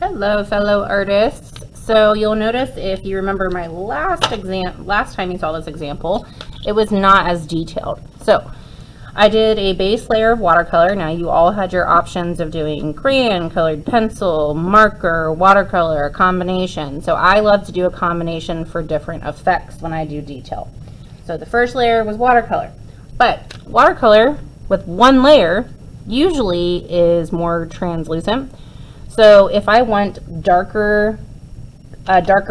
Hello, fellow artists. So you'll notice, if you remember my last time you saw this example, it was not as detailed. So I did a base layer of watercolor. Now you all had your options of doing crayon, colored pencil, marker, watercolor, a combination. So I love to do a combination for different effects when I do detail. So the first layer was watercolor, but watercolor with one layer usually is more translucent. So if I want a darker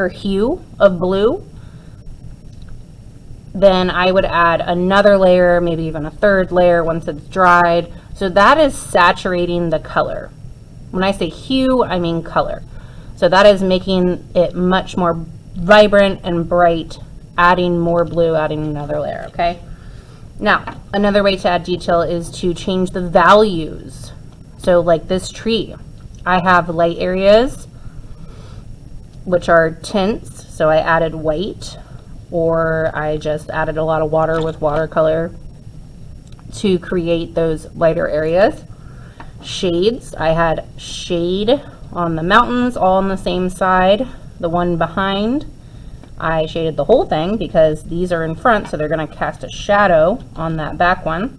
hue of blue, then I would add another layer, maybe even a third layer once it's dried. So that is saturating the color. When I say hue, I mean color. So that is making it much more vibrant and bright, adding more blue, adding another layer, okay? Now, another way to add detail is to change the values. So like this tree, I have light areas, which are tints. So I added white, or I just added a lot of water with watercolor to create those lighter areas. Shades, I had shade on the mountains, all on the same side. The one behind, I shaded the whole thing because these are in front, so they're going to cast a shadow on that back one.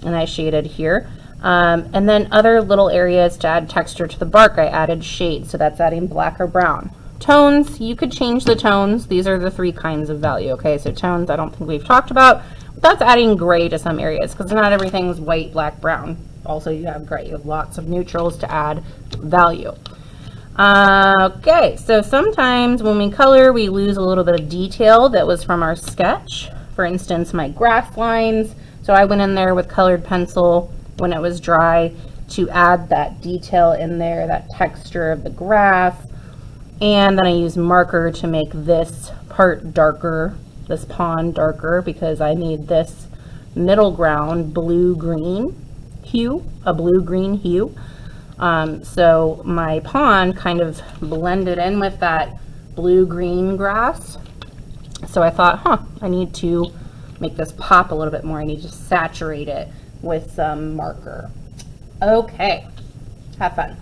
And I shaded here. And then other little areas to add texture to the bark, I added shade, so that's adding black or brown. Tones, you could change the tones. These are the three kinds of value, okay? So tones, I don't think we've talked about, but that's adding gray to some areas because not everything's white, black, brown. Also, you have gray. You have lots of neutrals to add value. Okay, so sometimes when we color, we lose a little bit of detail that was from our sketch. For instance, my grass lines. So I went in there with colored pencil when it was dry to add that detail in there, that texture of the grass. And then I used marker to make this part darker, this pond darker, because I need this middle ground blue-green hue, a blue-green hue. So my pond kind of blended in with that blue-green grass. So I thought, I need to make this pop a little bit more. I need to saturate it with some marker. Okay, have fun.